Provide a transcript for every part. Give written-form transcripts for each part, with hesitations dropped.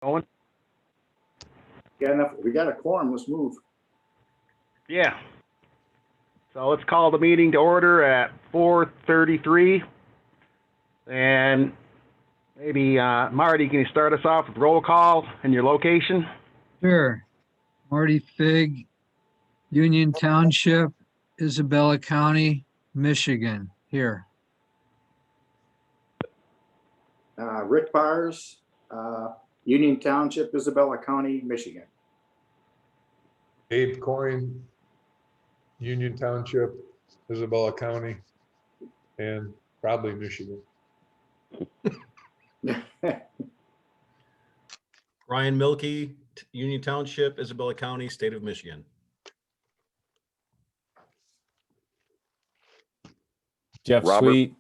Going? Got enough, we got a quorum, let's move. Yeah. So let's call the meeting to order at 4:33. And maybe, Marty, can you start us off with roll call and your location? Sure. Marty Fig, Union Township, Isabella County, Michigan, here. Rick Byers, Union Township, Isabella County, Michigan. Abe Coyne, Union Township, Isabella County, and probably Michigan. Ryan Milkey, Union Township, Isabella County, State of Michigan. Jeff Robert. Sweet,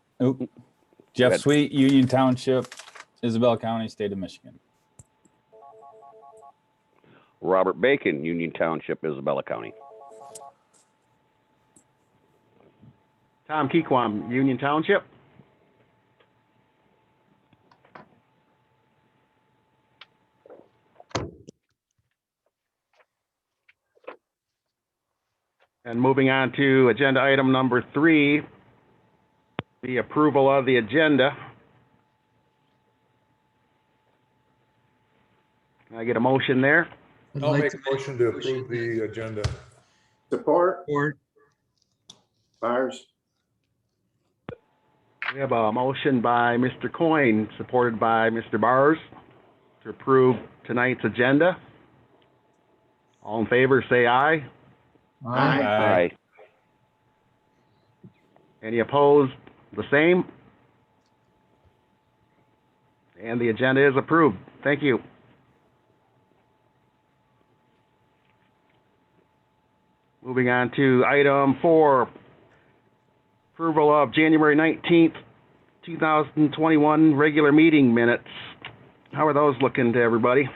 Jeff ahead. Sweet, Union Township, Isabella County, State of Michigan. Robert Bacon, Union Township, Isabella County. Tom Keequam, Union Township. And moving on to agenda item number 3, the approval of the agenda. Can I get a motion there? I'd I'll like make to a motion to approve the agenda. Support, report. Byers. We have a motion by Mr. Coyne, supported by Mr. Bars, to approve tonight's agenda. All in favor, say aye. Aye. Aye. Any opposed? The same. And the agenda is approved. Thank you. Moving on to item 4, approval of January 19th, 2021 regular meeting minutes. How are those looking to everybody?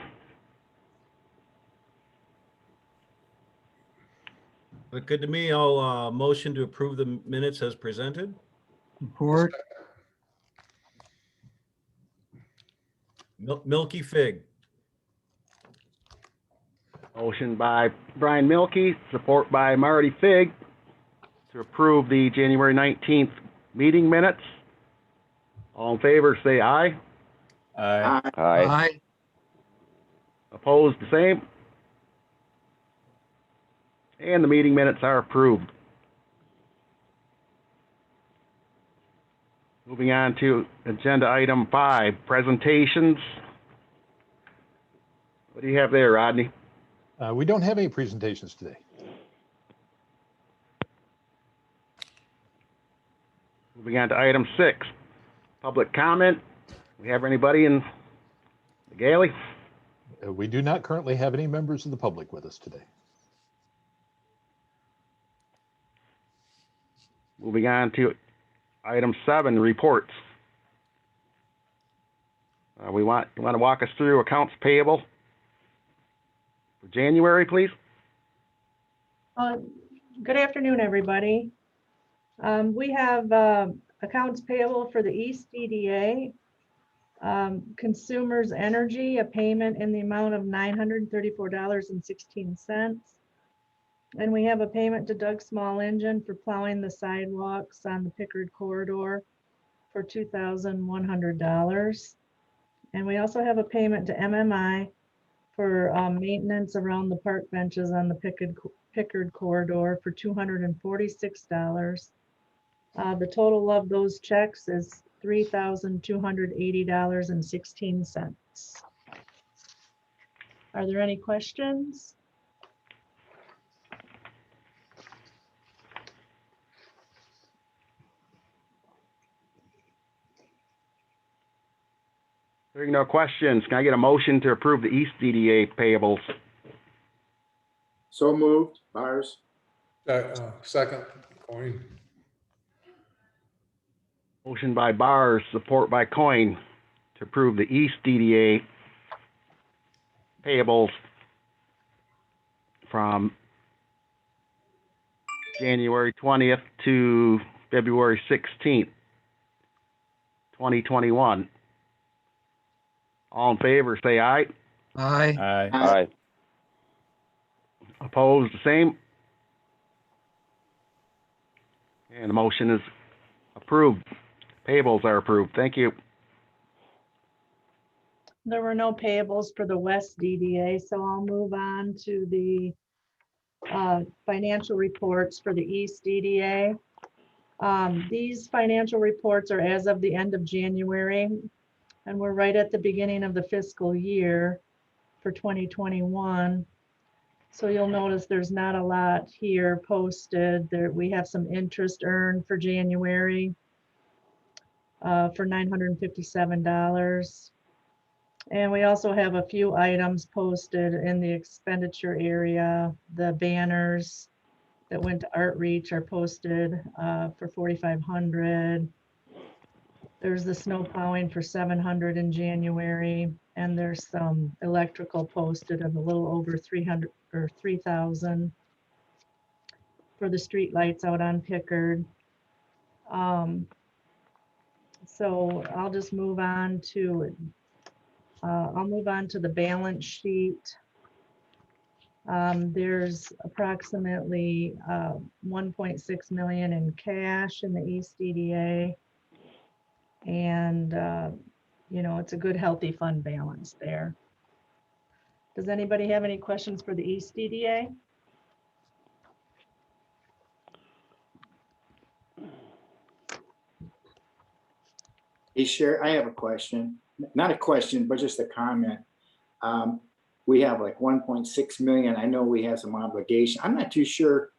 Look good to me. I'll motion to approve the minutes as presented. Report. Milky Fig. Motion by Brian Milkey, support by Marty Fig, to approve the January 19th meeting minutes. All in favor, say aye. Aye. Aye. Aye. Opposed, the same. And the meeting minutes are approved. Moving on to agenda item 5, presentations. What do you have there, Rodney? We don't have any presentations today. Moving on to item 6, public comment. We have anybody in the galley? We do not currently have any members of the public with us today. Moving on to item 7, reports. You want to walk us through accounts payable for January, please? Good afternoon, everybody. We have accounts payable for the East EDA, Consumers Energy, a payment in the amount of $934.16. And we have a payment to Doug Small Engine for plowing the sidewalks on the Pickard corridor for $2,100. And we also have a payment to MMI for maintenance around the park benches on the Pickard corridor for $246. The total of those checks is $3,280.16. Are there any questions? Hearing no questions, can I get a motion to approve the East EDA payables? So moved, Byers. Second, Coyne. Motion by Bars, support by Coyne, to approve the East EDA payables from January 20th to February 16th, 2021. All in favor, say aye. Aye. Aye. Aye. Opposed, the same. And the motion is approved. Payables are approved. Thank you. There were no payables for the West DDA, so I'll move on to the financial reports for the East DDA. These financial reports are as of the end of January, and we're right at the beginning of the fiscal year for 2021. So you'll notice there's not a lot here posted. There, we have some interest earned for January for $957. And we also have a few items posted in the expenditure area. The banners that went to Art Reach are posted for $4,500. There's the snow plowing for $700 in January, and there's some electrical posted of a little over $300 or $3,000 for the street lights out on Pickard. So I'll just move on to the balance sheet. There's approximately 1.6 million in cash in the East DDA. And, you know, it's a good, healthy fund balance there. Does anybody have any questions for the East DDA? Hey, Sherry, I have a question. Not a question, but just a comment. We have like 1.6 million. I know we have some obligation. I'm not too sure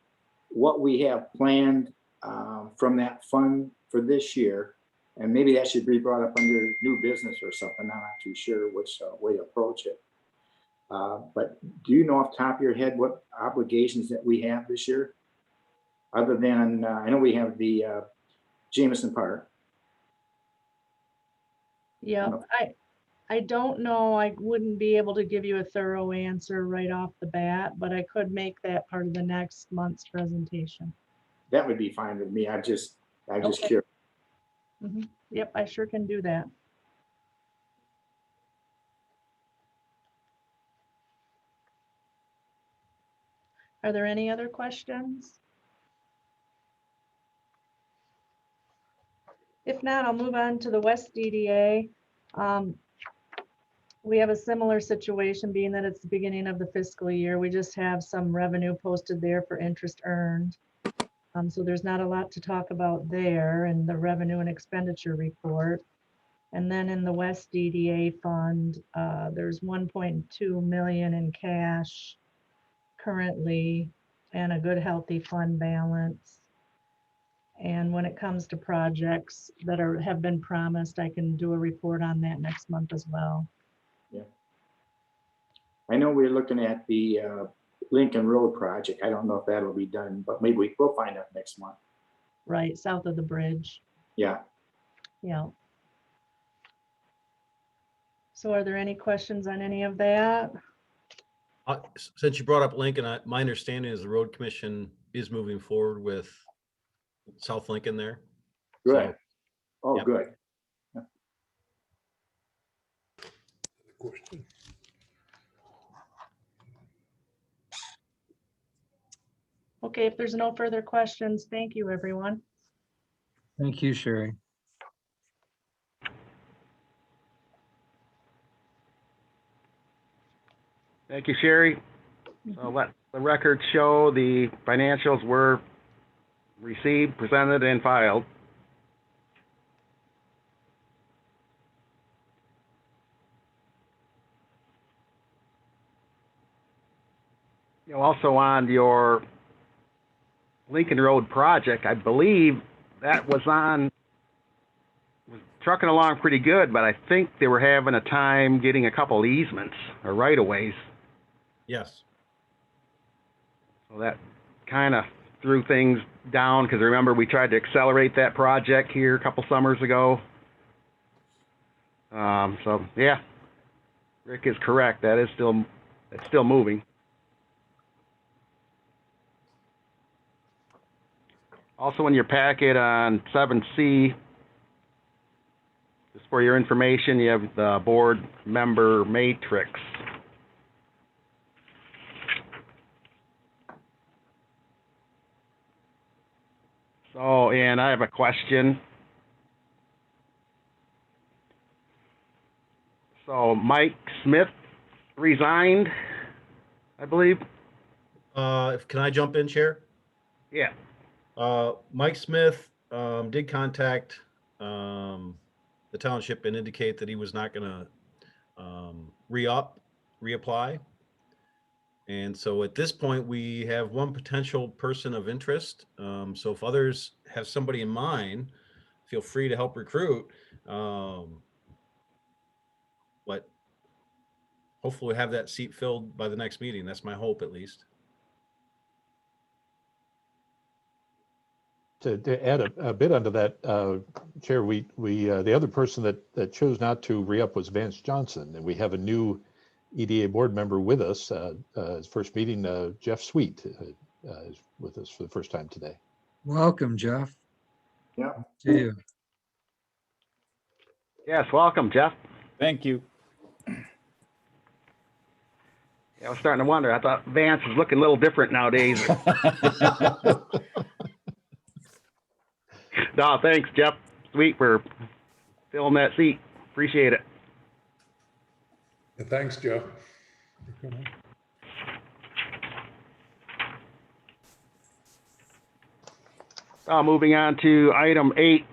what we have planned from that fund for this year. And maybe that should be brought up under new business or something. I'm not too sure which way to approach it. But do you know off the top of your head what obligations that we have this year? Other than, I know we have the Jameson Park. Yeah, I don't know. I wouldn't be able to give you a thorough answer right off the bat, but I could make that part of the next month's presentation. That would be fine with me. I'm just Okay. curious. Yep, I sure can do that. Are there any other questions? If not, I'll move on to the West DDA. We have a similar situation, being that it's the beginning of the fiscal year. We just have some revenue posted there for interest earned. So there's not a lot to talk about there in the revenue and expenditure report. And then in the West DDA fund, there's 1.2 million in cash currently and a good, healthy fund balance. And when it comes to projects that have been promised, I can do a report on that next month as well. Yeah. I know we're looking at the Lincoln Road project. I don't know if that'll be done, but maybe we'll find out next month. Right, south of the bridge. Yeah. Yeah. So are there any questions on any of that? Since you brought up Lincoln, my understanding is the road commission is moving forward with South Lincoln there. Good. So, Oh, yep. good. Question. Okay, if there's no further questions, thank you, everyone. Thank you, Sherry. Thank you, Sherry. So let the record show the financials were received, presented, and filed. You know, also on your Lincoln Road project, I believe that was trucking along pretty good, but I think they were having a time getting a couple easements or right-of-ways. Yes. So that kind of threw things down, because remember we tried to accelerate that project here a couple summers ago. So yeah, Rick is correct. That is it's still moving. Also in your packet on 7C, just for your information, you have the board member matrix. So, and I have a question. So Mike Smith resigned, I believe. Can I jump in, Chair? Yeah. Mike Smith did contact the township and indicate that he was not going to reapply. And so at this point, we have one potential person of interest. So if others have somebody in mind, feel free to help recruit. But hopefully we'll have that seat filled by the next meeting. That's my hope, at least. To add a bit onto that, Chair, the other person that chose not to re-up was Vance Johnson, and we have a new EDA board member with us. His first meeting, Jeff Sweet, is with us for the first time today. Welcome, Jeff. Yeah. See you. Yes, welcome, Jeff. Thank you. Yeah, I was starting to wonder. I thought Vance was looking a little different nowadays. No, thanks, Jeff. Sweet for filling that seat. Appreciate it. And thanks, Jeff. Moving on to item 8,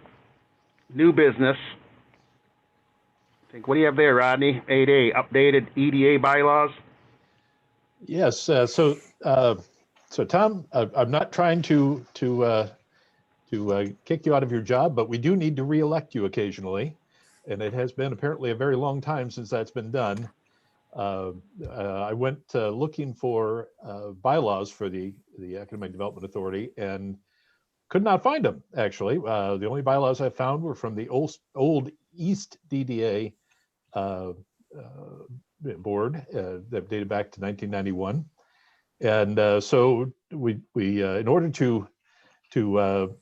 new business. What do you have there, Rodney? 8A, updated EDA bylaws. Yes. So Tom, I'm not trying to kick you out of your job, but we do need to re-elect you occasionally, and it has been apparently a very long time since that's been done. I went looking for bylaws for the Economic Development Authority and could not find them, actually. The only bylaws I found were from the old East DDA board that dated back to 1991. And so we in order to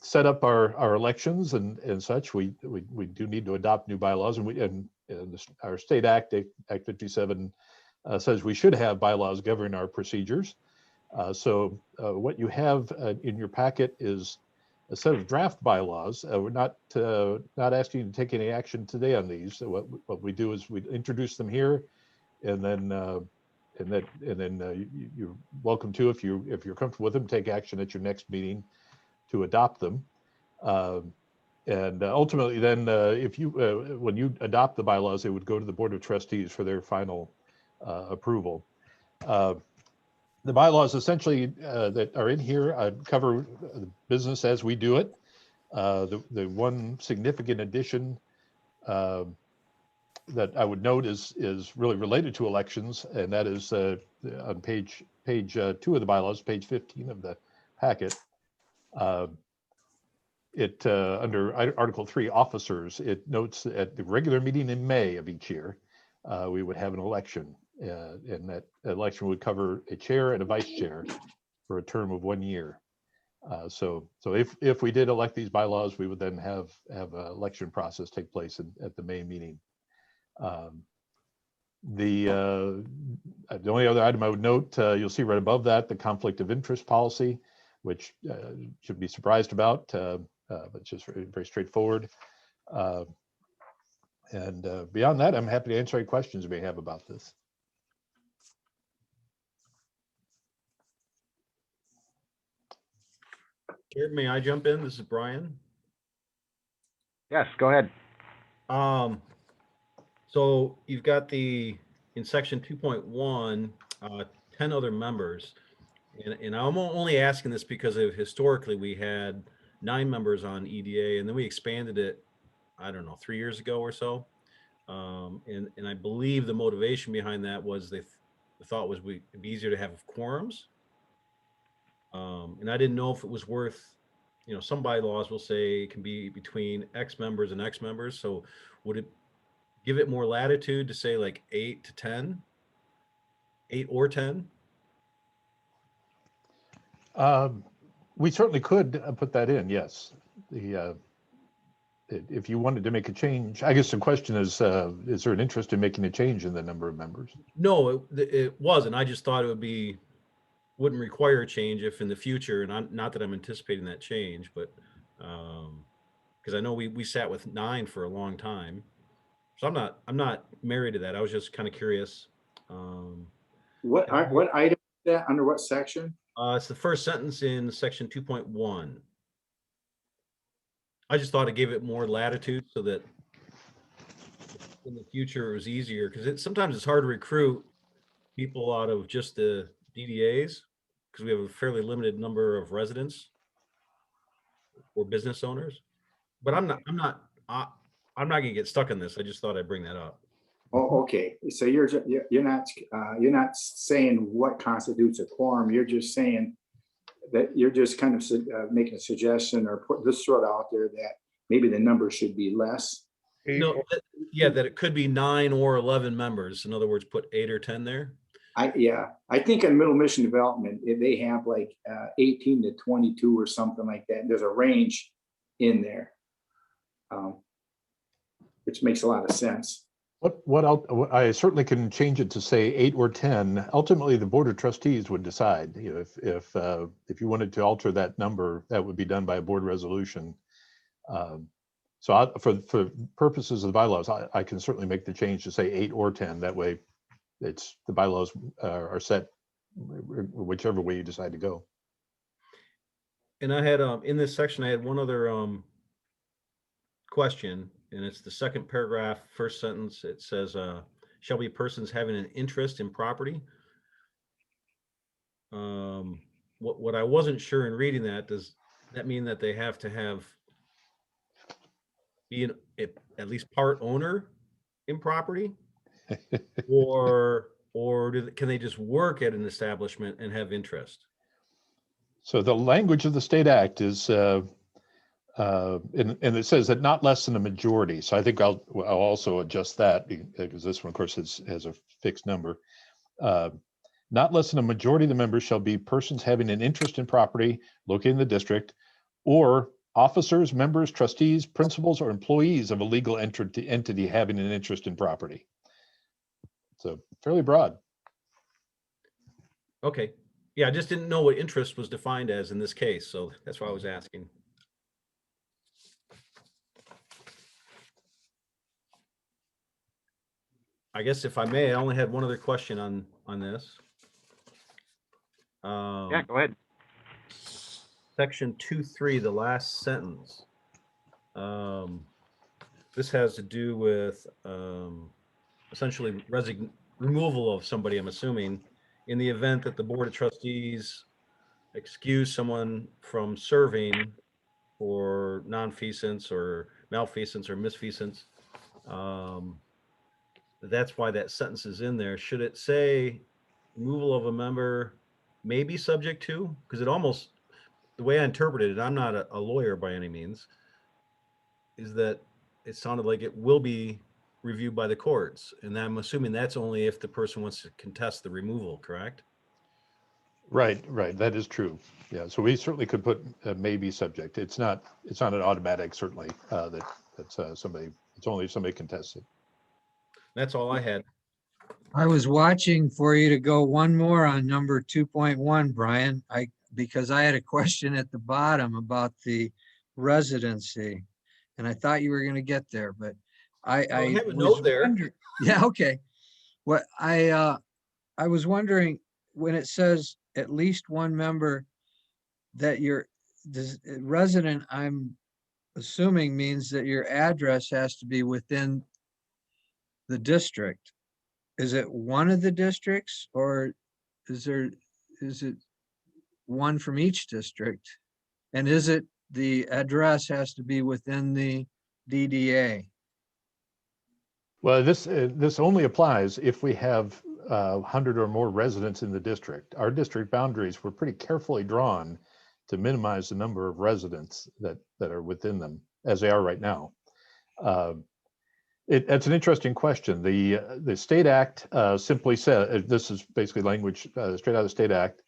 set up our elections and such, we do need to adopt new bylaws, and our state act 57 says we should have bylaws govern our procedures. So what you have in your packet is a set of draft bylaws. We're not asking you to take any action today on these. So what we do is we introduce them here, and then you're welcome to, if you're comfortable with them, take action at your next meeting to adopt them. And ultimately then, if you when you adopt the bylaws, they would go to the Board of Trustees for their final approval. The bylaws essentially that are in here cover the business as we do it. The one significant addition that I would note is really related to elections, and that is on page 2 of the bylaws, page 15 of the packet. Under Article 3, officers, it notes that at the regular meeting in May of each year, we would have an election, and that election would cover a chair and a vice chair for a term of 1 year. So if we did elect these bylaws, we would then have an election process take place at the May meeting. The only other item I would note, you'll see right above that, the conflict of interest policy, which should be surprised about, but just very, very straightforward. And beyond that, I'm happy to answer any questions you may have about this. Chair, may I jump in? This is Brian. Yes, go ahead. So you've got in section 2.1, 10 other members. And I'm only asking this because historically we had 9 members on EDA, and then we expanded it, I don't know, 3 years ago or so. And I believe the motivation behind that was the thought was it'd be easier to have quorums. And I didn't know if it was worth, some bylaws will say it can be between X members and X members. So would it give it more latitude to say like 8 to 10, 8 or 10? We certainly could put that in, yes. If you wanted to make a change, I guess the question is there an interest in making a change in the number of members? No, it wasn't. I just thought it wouldn't require a change if in the future, and not that I'm anticipating that change, but Because I know we sat with 9 for a long time. So I'm not married to that. I was just kind of curious. What item is that, under what section? It's the first sentence in section 2.1. I just thought it gave it more latitude so that in the future it was easier, because sometimes it's hard to recruit people out of just the DDAs because we have a fairly limited number of residents or business owners. But I'm not gonna get stuck in this. I just thought I'd bring that up. Oh, okay. So you're not saying what constitutes a quorum. You're just saying that you're just kind of making a suggestion or put this thought out there that maybe the number should be less. No, that it could be 9 or 11 members. In other words, put 8 or 10 there. I think in Middle Mission Development, if they have like 18 to 22 or something like that, there's a range in there, which makes a lot of sense. I certainly can change it to say 8 or 10. Ultimately, the Board of Trustees would decide. You know, if you wanted to alter that number, that would be done by a board resolution. So for purposes of the bylaws, I can certainly make the change to say 8 or 10. That way, the bylaws are set whichever way you decide to go. And I had in this section, I had one other question, and it's the second paragraph, first sentence. It says, shall be persons having an interest in property. What I wasn't sure in reading that, does that mean that they have to be at least part owner in property? or can they just work at an establishment and have interest? So the language of the state act is, and it says that not less than a majority. So I think I'll also adjust that, because this one, of course, has a fixed number. Not less than a majority of the members shall be persons having an interest in property located in the district, or officers, members, trustees, principals, or employees of a legal entity having an interest in property. So fairly broad. Okay. Yeah, I just didn't know what interest was defined as in this case, so that's why I was asking. I guess if I may, I only had one other question on this. Yeah, go ahead. Section 2.3, the last sentence. This has to do with essentially removal of somebody, I'm assuming, in the event that the Board of Trustees excuse someone from serving for nonfeasance or malfeasance or misfeasance. That's why that sentence is in there. Should it say removal of a member may be subject to? Because it almost, the way I interpreted it, I'm not a lawyer by any means, is that it sounded like it will be reviewed by the courts. And I'm assuming that's only if the person wants to contest the removal, correct? Right. That is true. Yeah. So we certainly could put may be subject. It's not an automatic, certainly, that's somebody, it's only if somebody contests it. That's all I had. I was watching for you to go one more on number 2.1, Brian, because I had a question at the bottom about the residency, and I thought you were going to get there, but I have a was note there. Yeah, okay. What I was wondering, when it says at least one member, that your resident, I'm assuming, means that your address has to be within the district. Is it one of the districts, or is it one from each district? And is it the address has to be within the DDA? Well, this only applies if we have 100 or more residents in the district. Our district boundaries were pretty carefully drawn to minimize the number of residents that are within them, as they are right now. It's an interesting question. The state act simply said, this is basically language straight out of the state act.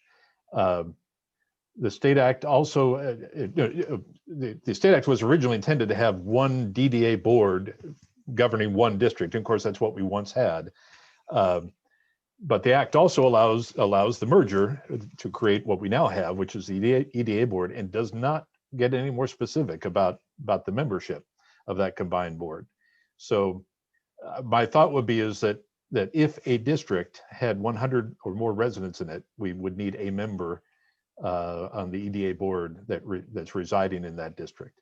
The state act also, the state act was originally intended to have one DDA board governing one district. And of course, that's what we once had. But the act also allows the merger to create what we now have, which is the EDA board, and does not get any more specific about the membership of that combined board. So my thought would be is that if a district had 100 or more residents in it, we would need a member on the EDA board that's residing in that district.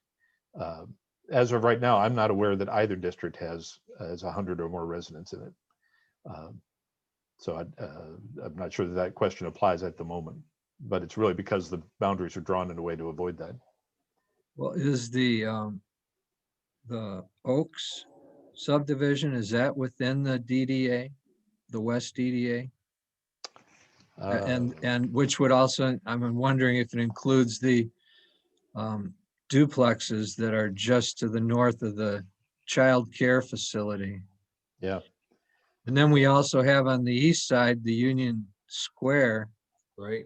As of right now, I'm not aware that either district has 100 or more residents in it. So I'm not sure that question applies at the moment, but it's really because the boundaries are drawn in a way to avoid that. Well, is the Oaks subdivision, is that within the DDA, the West DDA? And which would also, I'm wondering if it includes the duplexes that are just to the north of the child care facility. Yeah. And then we also have on the east side, the Union Square. Right.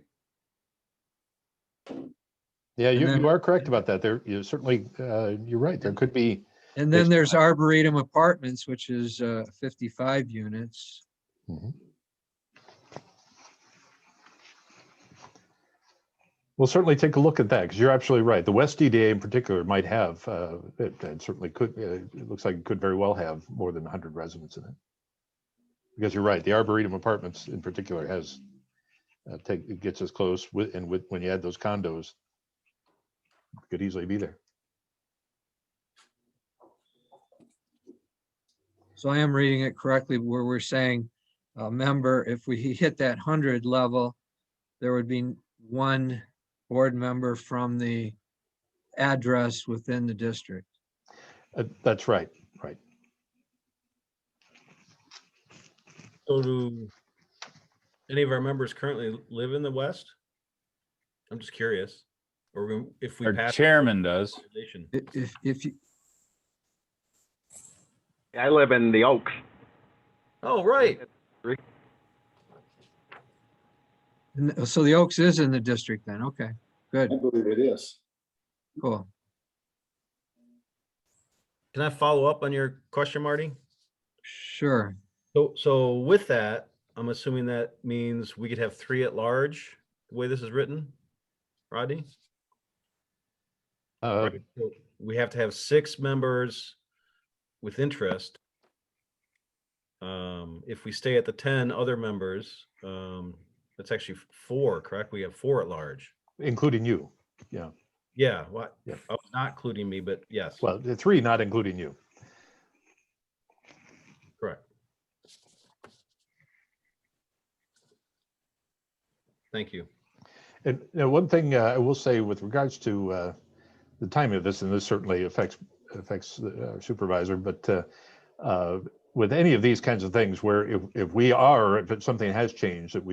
Yeah, And then- you are correct about that. There, you certainly, you're right. There could be. And then there's Arboretum Apartments, which is 55 units. Mhm. We'll certainly take a look at that because you're absolutely right. The West DDA in particular might have, it certainly could, it looks like it could very well have more than 100 residents in it. Because you're right, the Arboretum Apartments in particular has, it gets us close with, and with, when you add those condos, it could easily be there. So I am reading it correctly where we're saying a member, if we hit that 100 level, there would be one board member from the address within the district. That's right, right. So do any of our members currently live in the West? I'm just curious. Or if we Our pass. chairman does. Population. If you, I live in the Oaks. Oh, right. so the Oaks is in the district then, okay, good, I believe it is. cool. Can I follow up on your question, Marty? Sure. So with that, I'm assuming that means we could have 3 at large, the way this is written, Rodney? Right. So we have to have 6 members with interest. If we stay at the 10 other members, that's actually 4, correct? We have 4 at large. Including you, yeah. Yeah, what? Yeah. Oh, not including me, but yes, Well, the 3 not including you. correct. Thank you. And one thing I will say with regards to the timing of this, and this certainly affects the supervisor, but with any of these kinds of things where if something has changed, that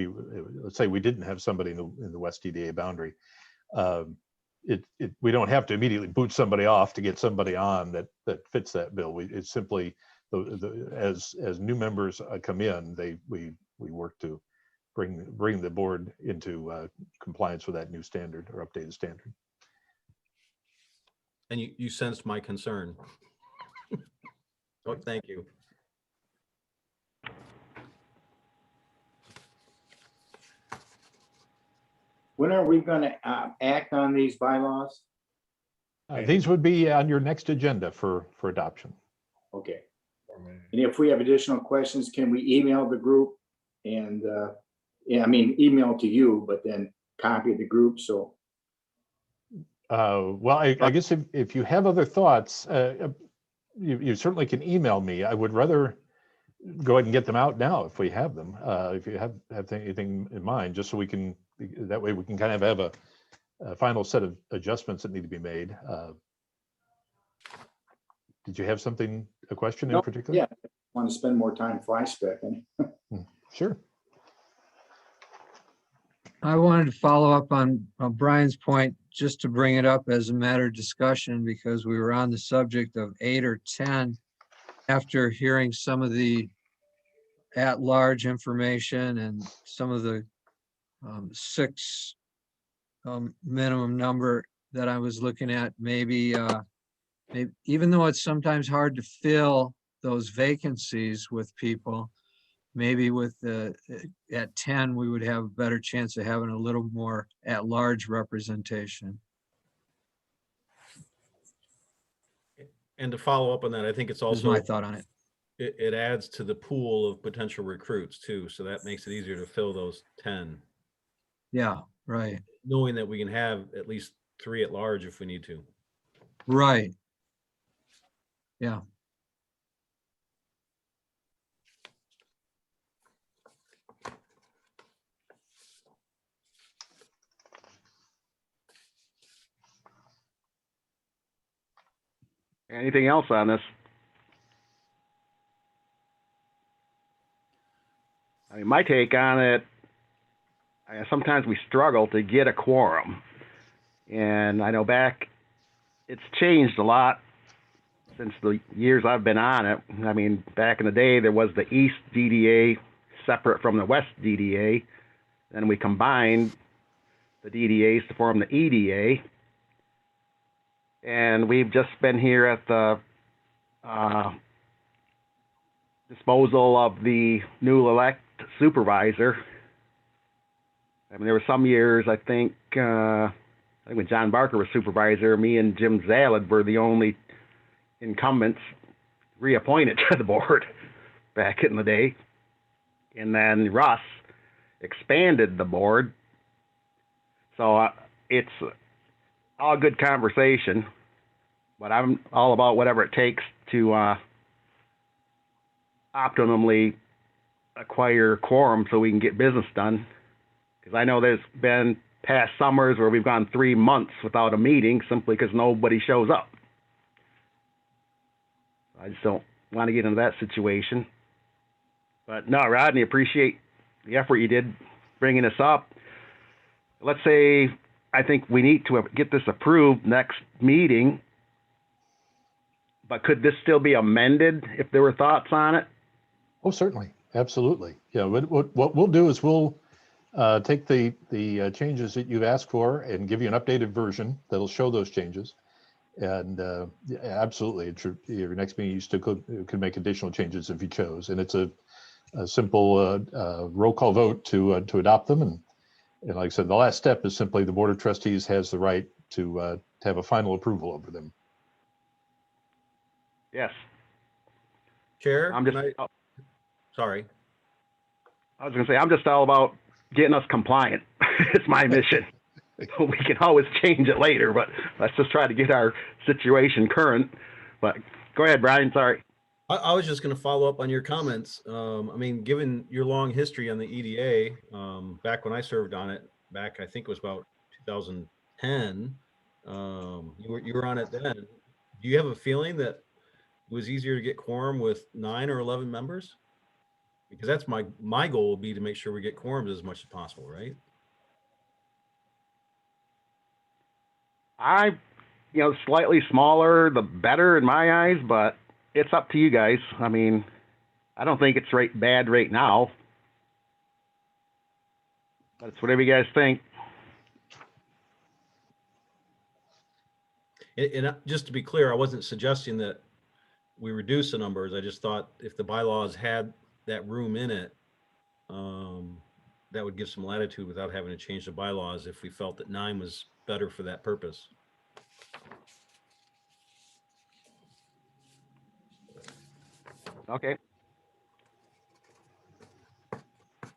let's say we didn't have somebody in the West DDA boundary, we don't have to immediately boot somebody off to get somebody on that fits that bill. It's simply as new members come in, we work to bring the board into compliance with that new standard or updated standard. And you sensed my concern. Oh, thank you. When are we gonna act on these bylaws? These would be on your next agenda for adoption. Okay. And if we have additional questions, can we email the group? And, yeah, I mean, email to you, but then copy the group, so. Well, I guess if you have other thoughts, you certainly can email me. I would rather go ahead and get them out now if we have them. If you have anything in mind, just so we can, that way we can kind of have a final set of adjustments that need to be made. Did you have a question in No, particular? Yeah, want to spend more time fly specking. Sure. I wanted to follow up on Brian's point, just to bring it up as a matter of discussion, because we were on the subject of 8 or 10. After hearing some of the at-large information and some of the 6 minimum number that I was looking at, maybe even though it's sometimes hard to fill those vacancies with people, maybe with at 10, we would have a better chance of having a little more at-large representation. And to follow up on that, I think it's Is also, my thought on it. it adds to the pool of potential recruits too. So that makes it easier to fill those 10, Yeah, right, knowing that we can have at least 3 at large if we need to. right. Yeah, Anything else on this? I mean, my take on it, sometimes we struggle to get a quorum. And I know it's changed a lot since the years I've been on it. I mean, back in the day, there was the East DDA separate from the West DDA. Then we combined the DDAs to form the EDA. And we've just been here at the disposal of the new elect supervisor. I mean, there were some years, I think when John Barker was supervisor, me and Jim Zalad were the only incumbents reappointed to the board back in the day. And then Russ expanded the board. So it's all good conversation, but I'm all about whatever it takes to optimally acquire quorum so we can get business done. Because I know there's been past summers where we've gone 3 months without a meeting simply because nobody shows up. I just don't want to get into that situation. But no, Rodney, appreciate the effort you did bringing this up. Let's say I think we need to get this approved next meeting, but could this still be amended if there were thoughts on it? Oh, certainly. Absolutely. Yeah. What we'll do is we'll take the changes that you've asked for and give you an updated version that'll show those changes. And yeah, absolutely, your next meeting you still could make additional changes if you chose. And it's a simple roll call vote to adopt them. And like I said, the last step is simply the Board of Trustees has the right to have a final approval over them. Yes. Chair, I'm just, sorry. I was going to say, I'm just all about getting us compliant. It's my mission. We can always change it later, but let's just try to get our situation current. But go ahead, Brian. Sorry. I was just going to follow up on your comments. I mean, given your long history on the EDA, back when I served on it, back I think it was about 2010, you were on it then. Do you have a feeling that it was easier to get quorum with 9 or 11 members? Because that's my goal would be to make sure we get quorums as much as possible, right? Slightly smaller, the better in my eyes, but it's up to you guys. I mean, I don't think it's bad right now, but it's whatever you guys think. And just to be clear, I wasn't suggesting that we reduce the numbers. I just thought if the bylaws had that room in it, that would give some latitude without having to change the bylaws if we felt that 9 was better for that purpose. Okay.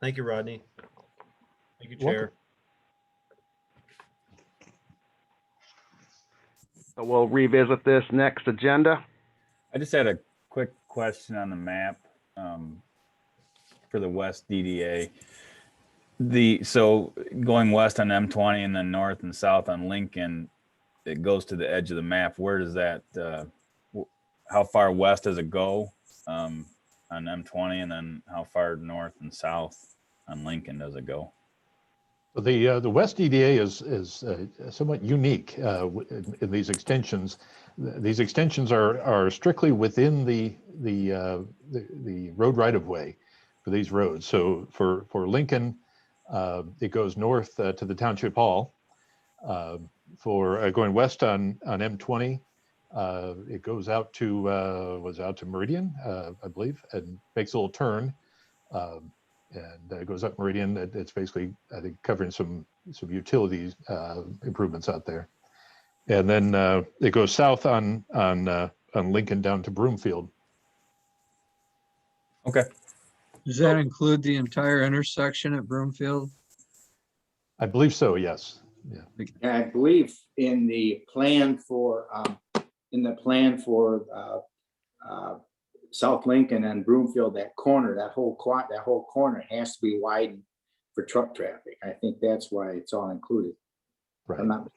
Thank you, Rodney. Thank you, Welcome. Chair. So we'll revisit this next agenda. I just had a quick question on the map for the West DDA. So going west on M20 and then north and south on Lincoln, it goes to the edge of the map. Where does that, how far west does it go on M20, and then how far north and south on Lincoln does it go? The West EDA is somewhat unique in these extensions. These extensions are strictly within the road right of way for these roads. So for Lincoln, it goes north to the Township Hall. For going west on M20, it goes out to Meridian, I believe, and makes a little turn. And it goes up Meridian. It's basically, I think, covering some utilities improvements out there. And then it goes south on on Lincoln down to Broomfield. Okay. Does that include the entire intersection at Broomfield? I believe so, yes. Yeah. And I believe in the plan for, South Lincoln and Broomfield, that corner, that whole corner has to be widened for truck traffic. I think that's why it's all included. Right. I'm not-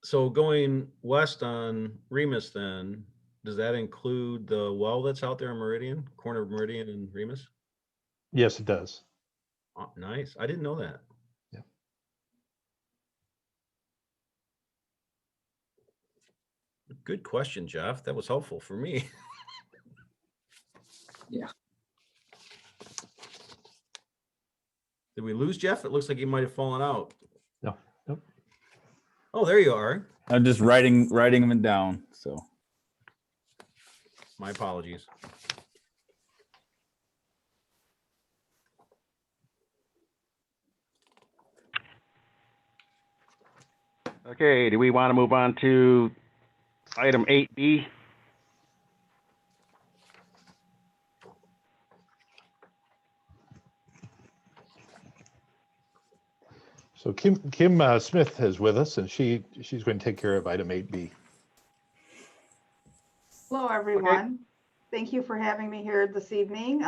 So going west on Remus then, does that include the well that's out there in Meridian, corner of Meridian and Remus? Yes, it does. Oh, nice. I didn't know that. Yeah. Good question, Jeff. That was helpful for me. Yeah. Did we lose Jeff? It looks like he might have fallen out. No, nope. Oh, there you are. I'm just writing them down. So My apologies. Okay, do we want to move on to item 8B? So Kim Smith is with us, and she's going to take care of item 8B. Hello, everyone. Thank you for having me here this evening.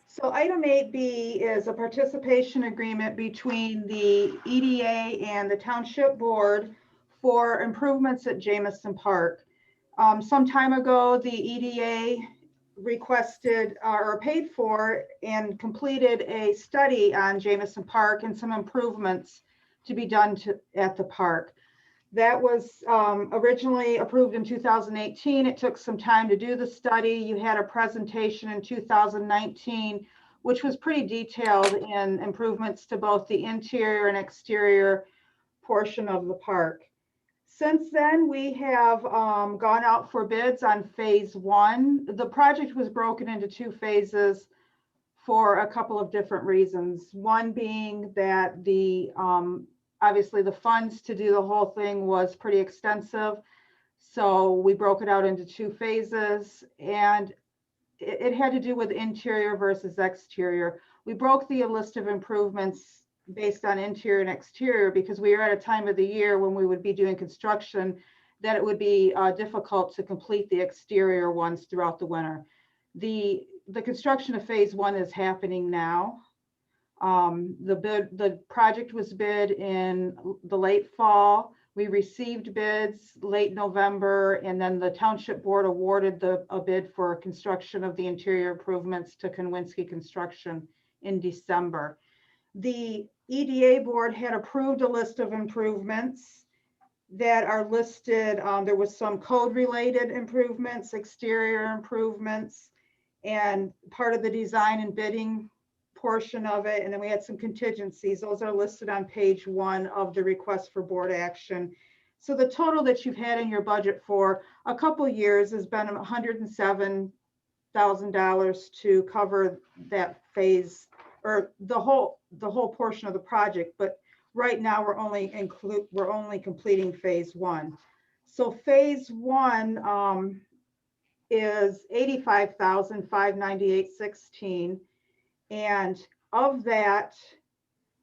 So item 8B is a participation agreement between the EDA and the Township Board for improvements at Jamison Park. Some time ago, the EDA requested or paid for and completed a study on Jamison Park and some improvements to be done at the park. That was originally approved in 2018. It took some time to do the study. You had a presentation in 2019, which was pretty detailed in improvements to both the interior and exterior portion of the park. Since then, we have gone out for bids on phase 1. The project was broken into 2 phases for a couple of different reasons. One being that the obviously the funds to do the whole thing was pretty extensive. So we broke it out into 2 phases, and it had to do with interior versus exterior. We broke the list of improvements based on interior and exterior because we are at a time of the year when we would be doing construction that it would be difficult to complete the exterior ones throughout the winter. The construction of phase 1 is happening now. The project was bid in the late fall. We received bids late November, and then the Township Board awarded a bid for construction of the interior improvements to Konwinski Construction in December. The EDA Board had approved a list of improvements that are listed. There was some code-related improvements, exterior improvements, and part of the design and bidding portion of it. And then we had some contingencies. Those are listed on page 1 of the request for board action. So the total that you've had in your budget for a couple years has been $107,000 to cover that phase, or the whole portion of the project. But right now we're only completing phase 1. So phase 1 is $85,598.16. And of that,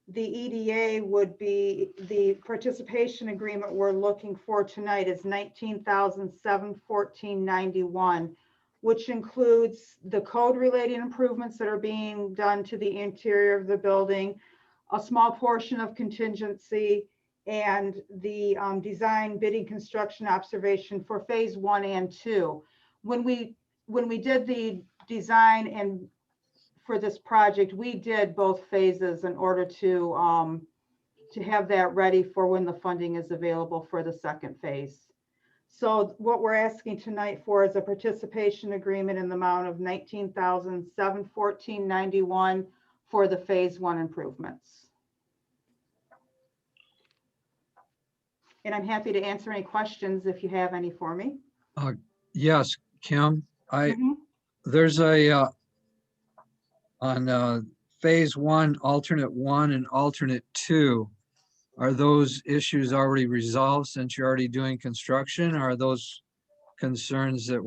the EDA would be, the participation agreement we're looking for tonight is $19,714.91, which includes the code related improvements that are being done to the interior of the building, a small portion of contingency, and the design bidding construction observation for phase 1 and 2. When we did the design and for this project, we did both phases in order to have that ready for when the funding is available for the second phase. So what we're asking tonight for is a participation agreement in the amount of $19,714.91 for the phase 1 improvements. And I'm happy to answer any questions if you have any for me. Yes, Kim, Mhm. there's a, on phase 1, alternate 1 and alternate 2, are those issues already resolved since you're already doing construction? Or are those concerns that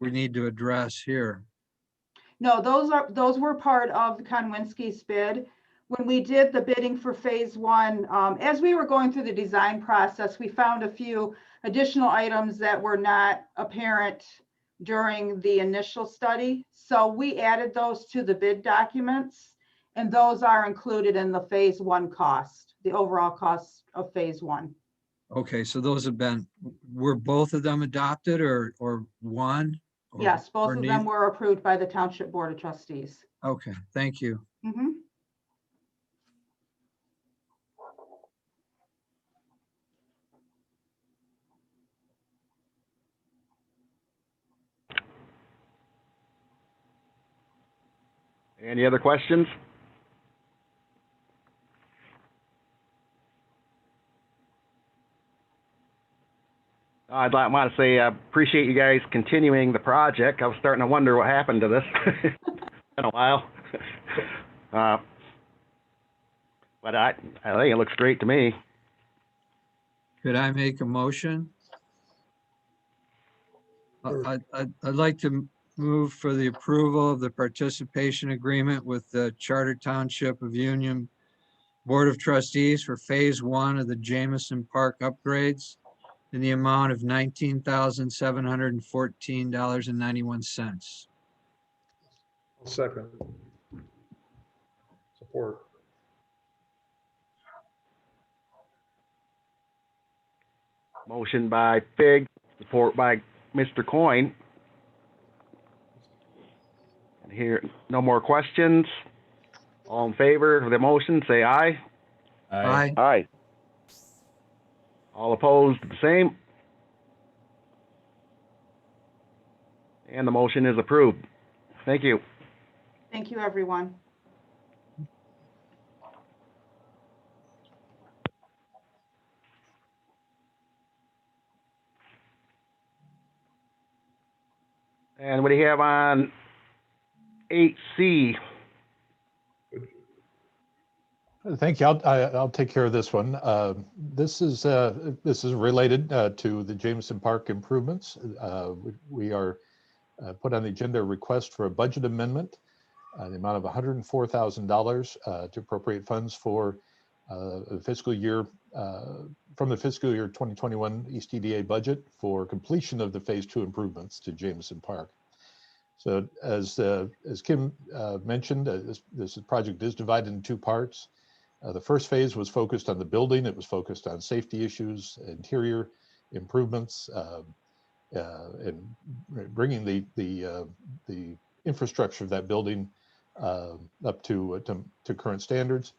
we need to address here? No, those were part of Konwinski's bid. When we did the bidding for phase one, as we were going through the design process, we found a few additional items that were not apparent during the initial study. So we added those to the bid documents, and those are included in the phase one cost, the overall cost of phase one. Okay, so those have been, were both of them adopted or one? Or- Yes, both or of neither? them were approved by the Township Board of Trustees. Okay, thank you. Mhm. Any other questions? Want to say I appreciate you guys continuing the project. I was starting to wonder what happened to this. Been a while. But I think it looks great to me. Could I make a motion? I'd like to move for the approval of the participation agreement with the Charter Township of Union Board of Trustees for Phase 1 of the Jamison Park upgrades in the amount of $19,714.91. I'll second. Support. Motion by Fig, support by Mr. Coyne. And here, no more questions. All in favor of the motion, say aye. Aye. Aye. All opposed, the same. And the motion is approved. Thank you. Thank you, everyone. And what do you have on 8C? Thank you. I'll take care of this one. This is related to the Jameson Park improvements. We are put on the agenda a request for a budget amendment, the amount of $104,000 to appropriate funds for the fiscal year from the fiscal year 2021 East EDA budget for completion of the phase 2 improvements to Jameson Park. So as Kim mentioned, this project is divided in two parts. The first phase was focused on the building. It was focused on safety issues, interior improvements, and bringing the infrastructure of that building up to current standards.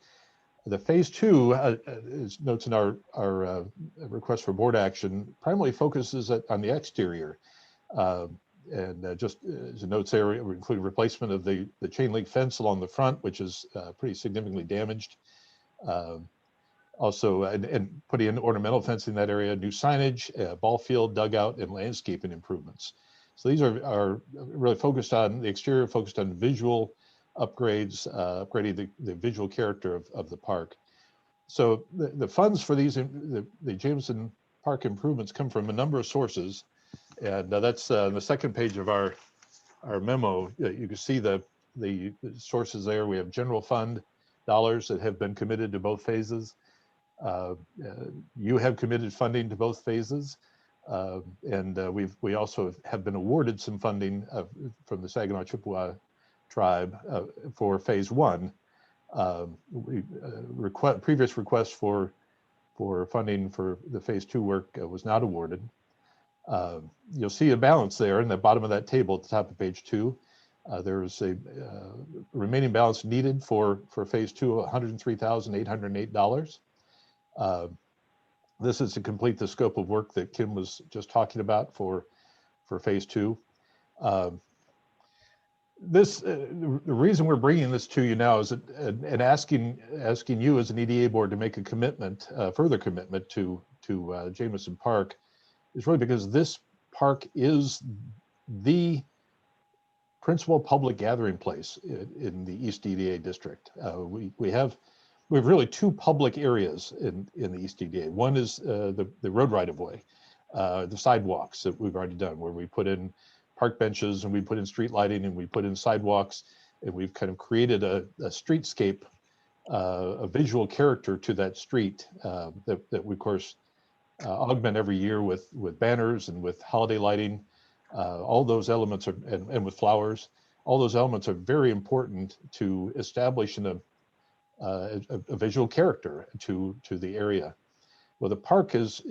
The phase 2, as notes in our request for board action, primarily focuses on the exterior. And just as a notes there, we include replacement of the chain link fence along the front, which is pretty significantly damaged. Also, and putting in ornamental fencing in that area, new signage, ball field, dugout, and landscaping improvements. So these are really focused on the exterior, focused on visual upgrades, upgrading the visual character of the park. So the funds for these, the Jameson Park improvements come from a number of sources. And that's the second page of our memo. You can see the sources there. We have general fund dollars that have been committed to both phases. You have committed funding to both phases. And we also have been awarded some funding from the Saginaw Chippewa tribe for phase 1. Previous request for funding for the phase 2 work was not awarded. You'll see a balance there in the bottom of that table at the top of page 2. There's a remaining balance needed for phase 2, $103,808. This is to complete the scope of work that Kim was just talking about for phase 2. The reason we're bringing this to you now is and asking you as an EDA board to make a commitment, further commitment to Jameson Park, is really because this park is the principal public gathering place in the East EDA district. We we have really two public areas in the East EDA. One is the road right of way, the sidewalks that we've already done, where we put in park benches and we put in street lighting and we put in sidewalks, and we've kind of created a streetscape, a visual character to that street that we of course augment every year with banners and with holiday lighting. All those elements are, and with flowers, all those elements are very important to establishing a visual character to the area. Well, the park is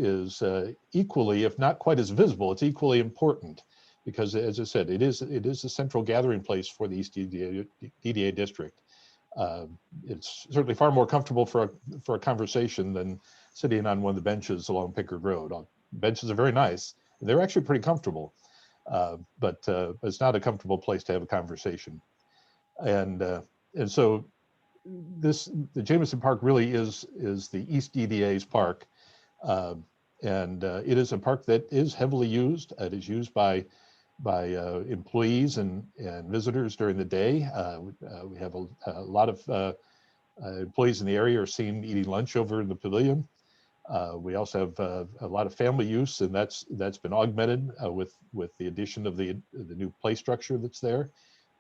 equally, if not quite as visible, it's equally important because, as I said, it is a central gathering place for the East EDA district. It's certainly far more comfortable for a conversation than sitting on one of the benches along Pickard Road. Benches are very nice. They're actually pretty comfortable, but it's not a comfortable place to have a conversation. And so the Jameson Park really is the East EDA's park. And it is a park that is heavily used. It is used by employees and visitors during the day. We have a lot of employees in the area are seen eating lunch over in the pavilion. We also have a lot of family use, and that's been augmented with the addition of the new play structure that's there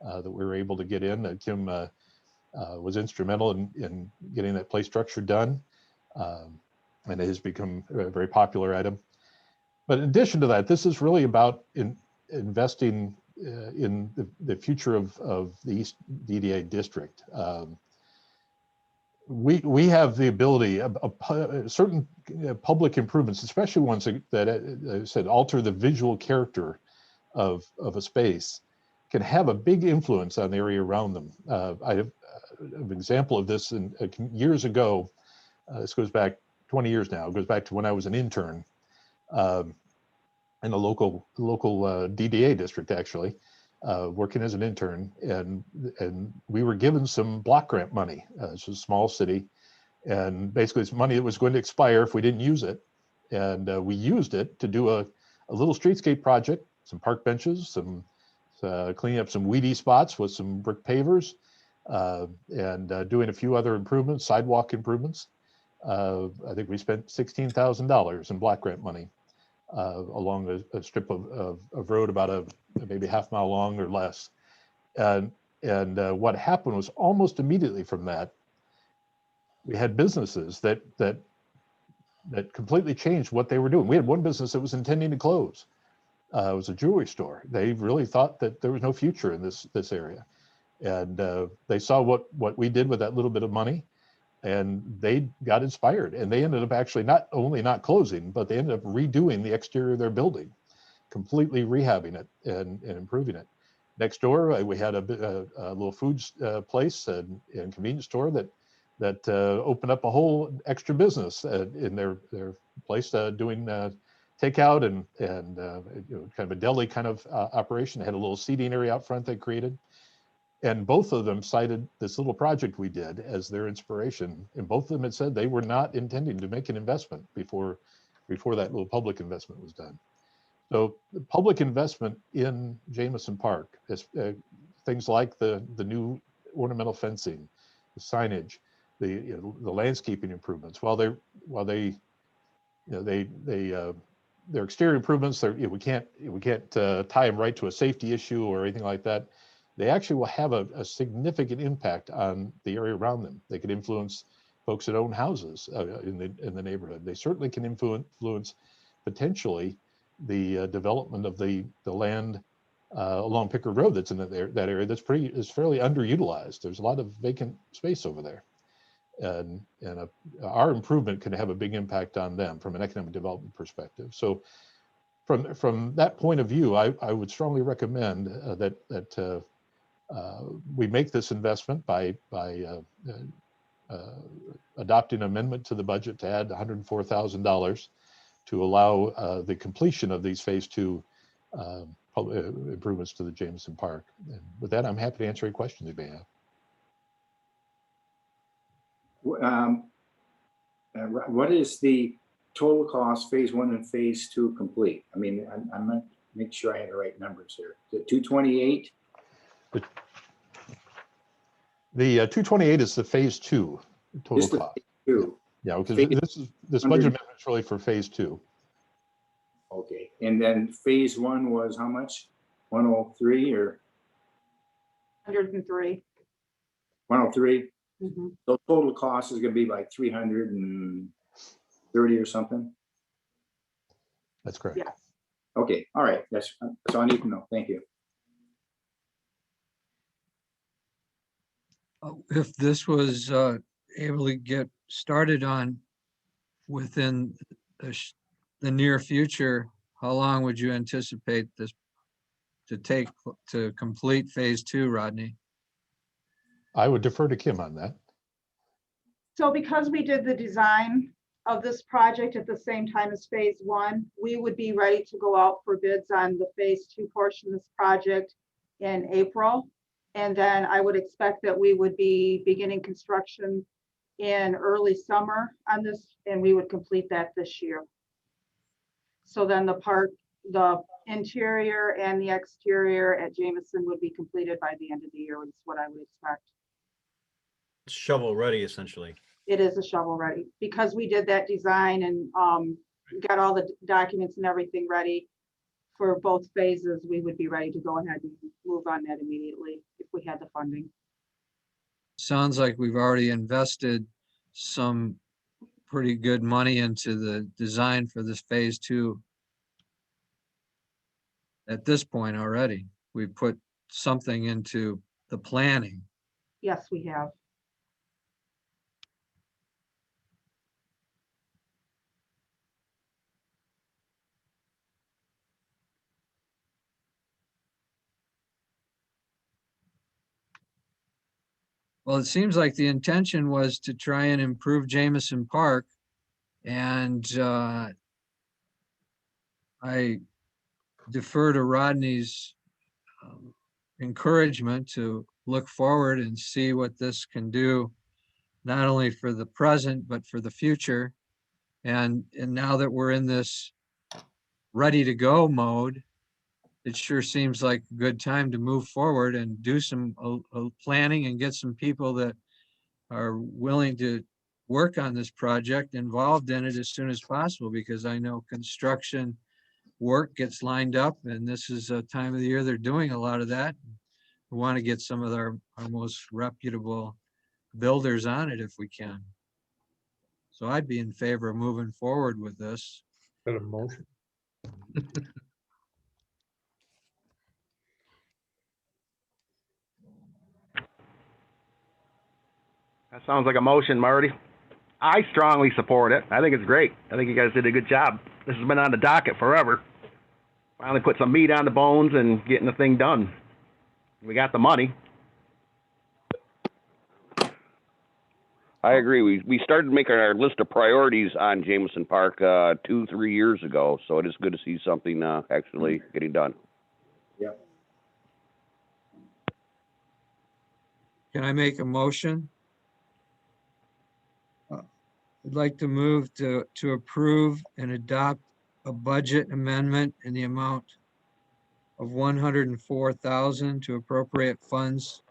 that we were able to get in. Kim was instrumental in getting that play structure done, and it has become a very popular item. But in addition to that, this is really about investing in the future of the East EDA district. We have the ability of certain public improvements, especially ones that I said alter the visual character of a space, can have a big influence on the area around them. I have an example of this years ago. This goes back 20 years now. It goes back to when I was an intern in a local DDA district, actually, working as an intern, and we were given some block grant money. It's a small city, and basically it's money that was going to expire if we didn't use it, and we used it to do a little streetscape project, some park benches, some cleaning up some weedy spots with some brick pavers, and doing a few other improvements, sidewalk improvements. I think we spent $16,000 in block grant money along a strip of road about maybe half mile long or less. And what happened was almost immediately from that, we had businesses that completely changed what they were doing. We had one business that was intending to close. It was a jewelry store. They really thought that there was no future in this area. And they saw what we did with that little bit of money, and they got inspired, and they ended up actually not only not closing, but they ended up redoing the exterior of their building, completely rehabbing it and improving it. Next door, we had a little food place and convenience store that opened up a whole extra business in their place, doing takeout and kind of a deli kind of operation. They had a little seating area out front they created. And both of them cited this little project we did as their inspiration. And both of them had said they were not intending to make an investment before that little public investment was done. So the public investment in Jameson Park, things like the new ornamental fencing, the signage, the landscaping improvements, their exterior improvements, we can't tie them right to a safety issue or anything like that. They actually will have a significant impact on the area around them. They could influence folks that own houses in the neighborhood. They certainly can influence potentially the development of the land along Pickard Road that's in that area that's fairly underutilized. There's a lot of vacant space over there, and our improvement can have a big impact on them from an economic development perspective. So from that point of view, I would strongly recommend that we make this investment by adopting an amendment to the budget to add $104,000 to allow the completion of these phase 2 improvements to the Jameson Park. And with that, I'm happy to answer any questions you may have. What is the total cost, phase 1 and phase 2 complete? I mean, I'm not make sure I had the right numbers here. The 228. The 228 is the phase 2. total Just the cost. two. Yeah, because Phase this 100. budget amendment is really for phase two. Okay, and then phase one was how much? 103 or 103. 103? Mhm. So total cost is gonna be like 330 or something? That's correct. Yes. Okay, all right, that's all I need to know. Thank you. If this was able to get started on within the near future, how long would you anticipate this to take to complete phase two, Rodney? I would defer to Kim on that. So because we did the design of this project at the same time as phase one, we would be ready to go out for bids on the phase two portion of this project in April. And then I would expect that we would be beginning construction in early summer on this, and we would complete that this year. So then the interior and the exterior at Jameson would be completed by the end of the year, is what I would expect. Shovel ready, essentially. It is a shovel ready because we did that design and got all the documents and everything ready for both phases. We would be ready to go ahead and move on that immediately if we had the funding. Sounds like we've already invested some pretty good money into the design for this phase two. At this point already, we put something into the planning. Yes, we have. Well, it seems like the intention was to try and improve Jameson Park. And I defer to Rodney's encouragement to look forward and see what this can do, not only for the present, but for the future. And now that we're in this ready to go mode, it sure seems like a good time to move forward and do some planning and get some people that are willing to work on this project involved in it as soon as possible, because I know construction work gets lined up and this is a time of the year they're doing a lot of that. We want to get some of our most reputable builders on it if we can. So I'd be in favor of moving forward with this. Got a motion? That sounds like a motion, Marty. I strongly support it. I think it's great. I think you guys did a good job. This has been on the docket forever. Finally put some meat on the bones and getting the thing done. We got the money. I agree. We started making our list of priorities on Jameson Park 2-3 years ago, so it is good to see something actually getting done. Yep. Can I make a motion? I'd like to move to approve and adopt a budget amendment in the amount of $104,000 to appropriate funds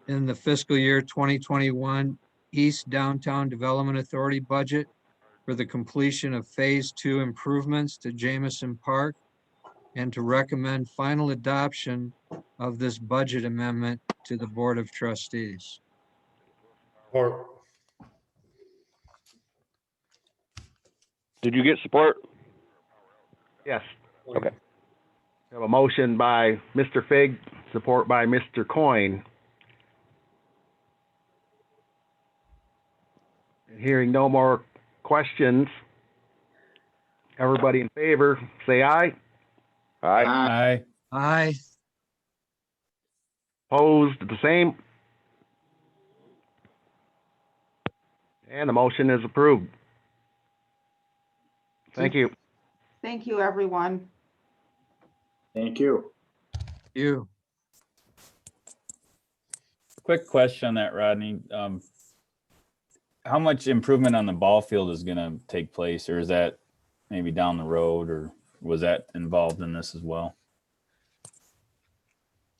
in the fiscal year 2021 East Downtown Development Authority budget for the completion of phase two improvements to Jameson Park, and to recommend final adoption of this budget amendment to the Board of Trustees. Or Did you get support? Yes. Okay. We have a motion by Mr. Fig, support by Mr. Coyne. Hearing no more questions, everybody in favor, say aye. Aye. Aye. Aye. Opposed, the same. And the motion is approved. Thank you. Thank you, everyone. Thank you. You. Quick question on that, Rodney. How much improvement on the ball field is gonna take place, or is that maybe down the road, or was that involved in this as well?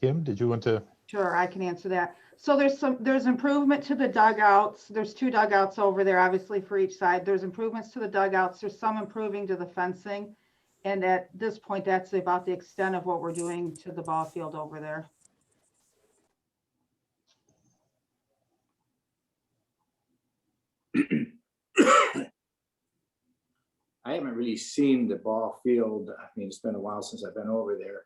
Kim, did you want to? Sure, I can answer that. So there's improvement to the dugouts. There's 2 dugouts over there, obviously for each side. There's improvements to the dugouts. There's some improving to the fencing. And at this point, that's about the extent of what we're doing to the ball field over there. I haven't really seen the ball field. I mean, it's been a while since I've been over there.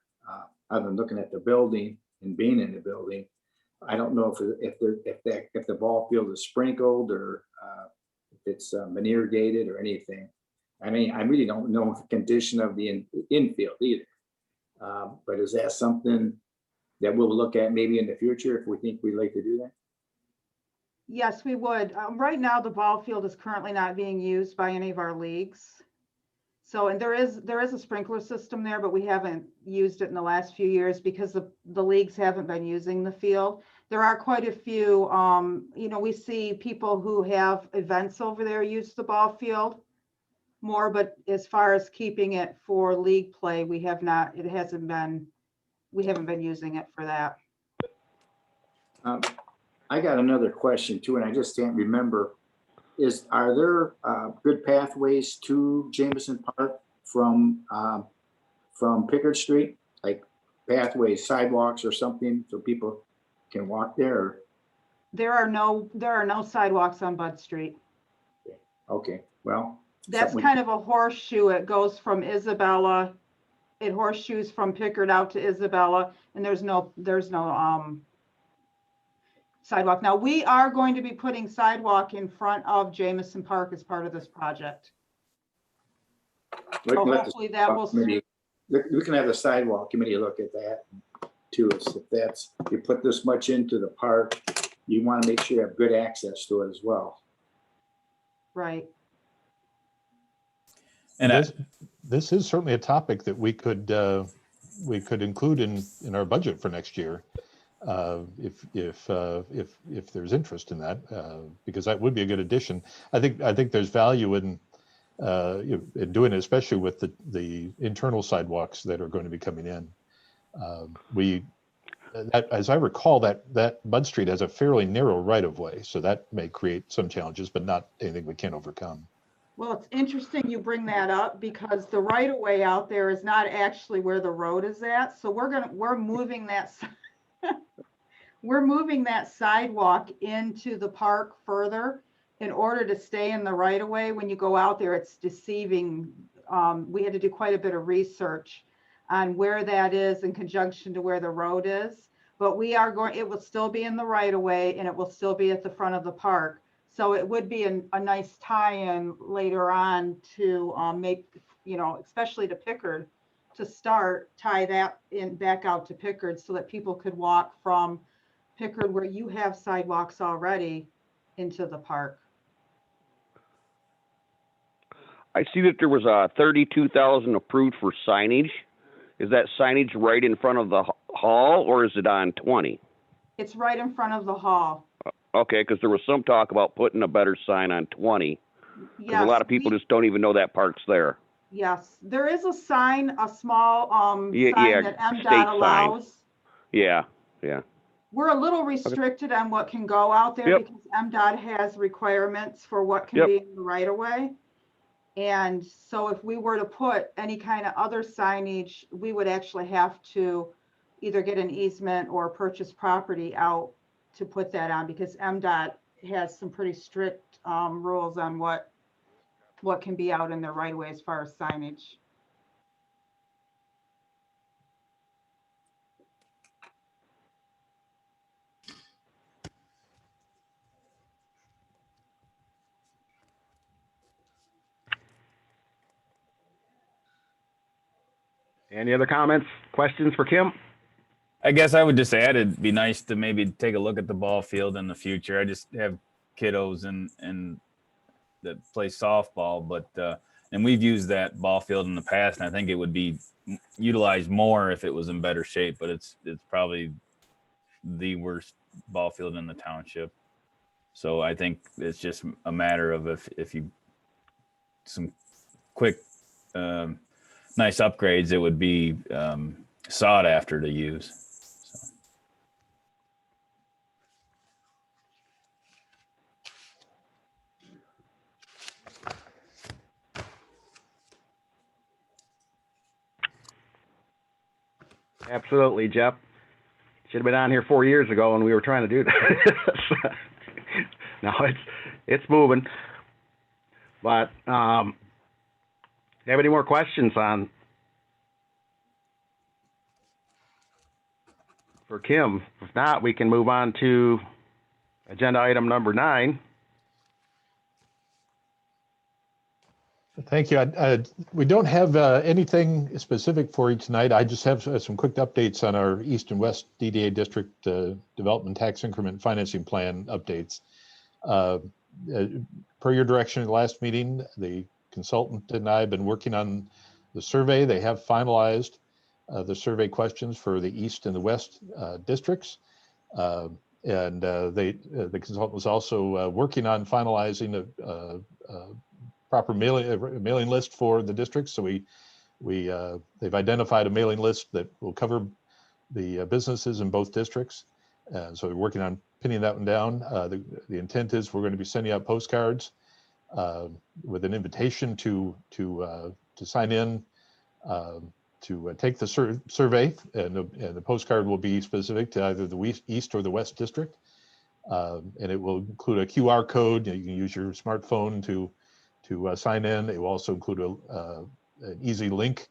I've been looking at the building and being in the building. I don't know if the ball field is sprinkled or if it's manure gated or anything. I mean, I really don't know the condition of the infield either. But is that something that we'll look at maybe in the future if we think we'd like to do that? Yes, we would. Right now, the ball field is currently not being used by any of our leagues. So, and there is a sprinkler system there, but we haven't used it in the last few years because the leagues haven't been using the field. There are quite a few, you know, we see people who have events over there use the ball field more, but as far as keeping it for league play, we haven't been using it for that. I got another question too, and I just can't remember. Are there good pathways to Jameson Park from Pickard Street, like pathways, sidewalks or something so people can walk there? Or? There are no sidewalks on Bud Street. Okay, well. That's kind of a horseshoe. It goes from Isabella, it horseshoes from Pickard out to Isabella, and there's no sidewalk. Now, we are going to be putting sidewalk in front of Jameson Park as part of this project. So hopefully that will. We can have the sidewalk committee look at that too. If you put this much into the park, you want to make sure you have good access to it as well. Right. And this is certainly a topic that we could include in our budget for next year. If there's interest in that, because that would be a good addition. I think there's value in doing it, especially with the internal sidewalks that are going to be coming in. As I recall, that Bud Street has a fairly narrow right of way, so that may create some challenges, but not anything we can't overcome. Well, it's interesting you bring that up because the right of way out there is not actually where the road is at. So we're moving that. We're moving that sidewalk into the park further in order to stay in the right of way. When you go out there, it's deceiving. We had to do quite a bit of research on where that is in conjunction to where the road is. But it will still be in the right of way and it will still be at the front of the park. So it would be a nice tie-in later on to make, you know, especially to Pickard, to tie that in back out to Pickard so that people could walk from Pickard, where you have sidewalks already, into the park. I see that there was $32,000 approved for signage. Is that signage right in front of the hall or is it on 20? It's right in front of the hall. Okay, because there was some talk about putting a better sign on 20. Because a lot of people just don't even know that park's there. Yes, there is a sign, a small sign that MDOT state allows. Sign. Yeah. We're a little restricted on what can go out there because MDOT has requirements for what can be in the right of way. And so if we were to put any kind of other signage, we would actually have to either get an easement or purchase property out to put that on because MDOT has some pretty strict rules on what can be out in their right of way as far as signage. Any other comments, questions for Kim? I guess I would just add it'd be nice to maybe take a look at the ball field in the future. I just have kiddos and that play softball, but and we've used that ball field in the past, and I think it would be utilized more if it was in better shape. But it's probably the worst ball field in the township. So I think it's just a matter of if you some quick nice upgrades, it would be sought after to use. So. Absolutely, Jeff. Should have been on here 4 years ago when we were trying to do this. No, it's moving. But, have any more questions for Kim? If not, we can move on to agenda item number 9. Thank you. We don't have anything specific for you tonight. I just have some quick updates on our East and West EDA District Development Tax Increment Financing Plan updates. Per your direction at the last meeting, the consultant and I have been working on the survey. They have finalized the survey questions for the East and the West districts. The consultant was also working on finalizing a proper mailing list for the districts. So they've identified a mailing list that will cover the businesses in both districts. So we're working on pinning that one down. The intent is we're going to be sending out postcards with an invitation to sign in to take the survey, and the postcard will be specific to either the East or the West district, and it will include a QR code. You can use your smartphone to sign in. It will also include an easy link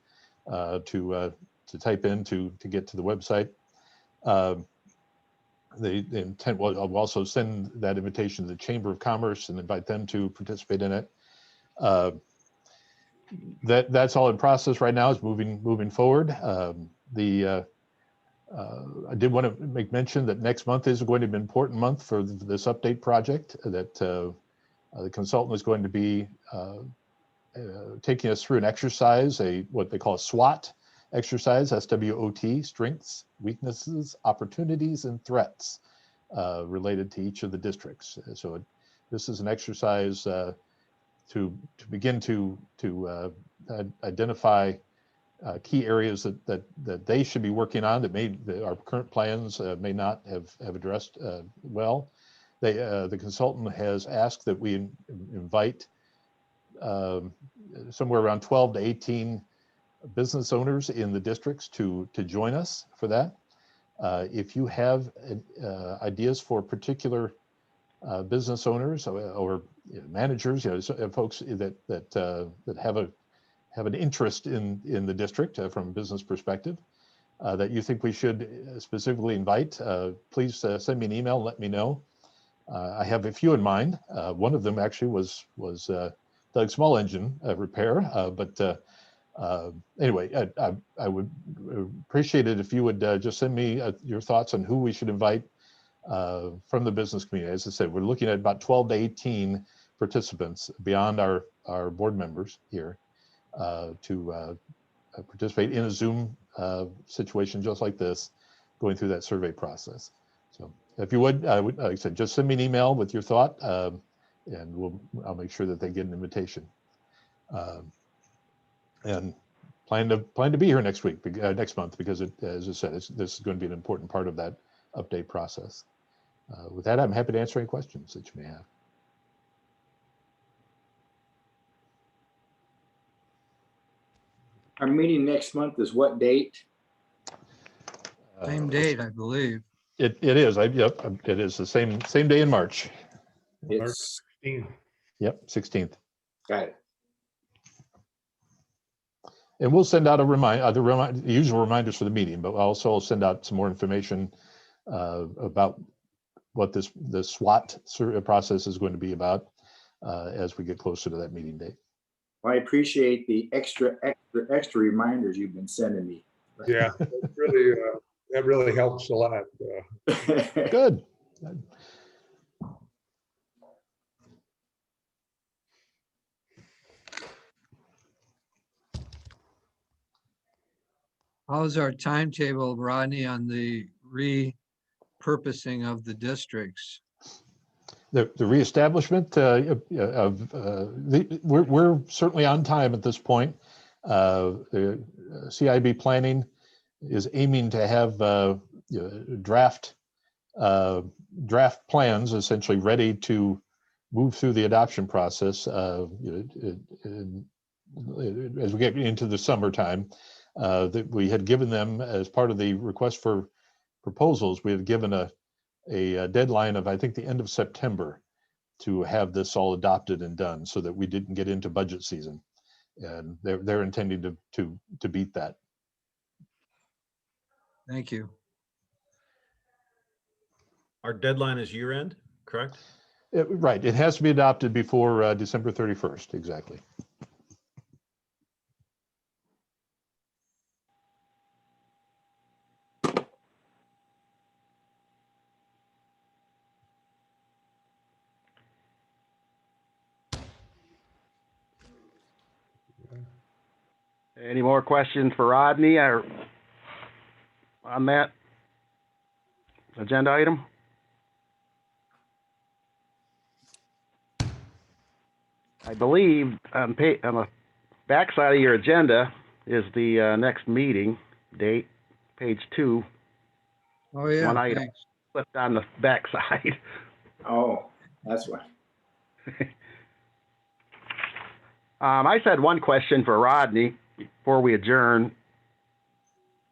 to type in to get to the website. The intent will I'll also send that invitation to the Chamber of Commerce and invite them to participate in it. That's all in process right now. Is moving forward. I did want to make mention that next month is going to be an important month for this update project. That the consultant is going to be taking us through an exercise, what they call a SWOT exercise, SWOT, strengths, weaknesses, opportunities, and threats related to each of the districts. So this is an exercise to begin to identify key areas that they should be working on that our current plans may not have addressed well. The consultant has asked that we invite somewhere around 12 to 18 business owners in the districts to join us for that. If you have ideas for particular business owners or managers, folks that have an interest in the district from a business perspective, that you think we should specifically invite, please send me an email and let me know. I have a few in mind. One of them actually was Doug Small Engine repair, but anyway, I would appreciate it if you would just send me your thoughts on who we should invite from the business community. As I said, we're looking at about 12 to 18 participants beyond our board members here to participate in a Zoom situation just like this, going through that survey process. So if you would, like I said, just send me an email with your thought, and I'll make sure that they get an invitation. And plan to be here next month, because as I said, this is going to be an important part of that update process. With that, I'm happy to answer any questions that you may have. Our meeting next month is what date? Same date, I believe. It is. Yep. It is the same day in March. It's 16. Yep, 16th. got it. And we'll send out the usual reminders for the meeting, but also I'll send out some more information about what this SWOT process is going to be about as we get closer to that meeting date. Well, I appreciate the extra reminders you've been sending me. Yeah, really, that really helps a lot. Good. How's our timetable, Rodney, on the repurposing of the districts? The reestablishment we're certainly on time at this point. The CIB planning is aiming to have draft plans essentially ready to move through the adoption process as we get into the summertime. that we had given them as part of the request for proposals. We had given a deadline of, I think, the end of September to have this all adopted and done so that we didn't get into budget season. And they're intending to beat that. Thank you. Our deadline is year end, correct? Right, it has to be adopted before December 31st, exactly. Any more questions for Rodney or on that agenda item? I believe on the backside of your agenda is the next meeting date, page 2. Oh, yeah, One item thanks. flipped on the backside. Oh, that's why. I just had one question for Rodney before we adjourn.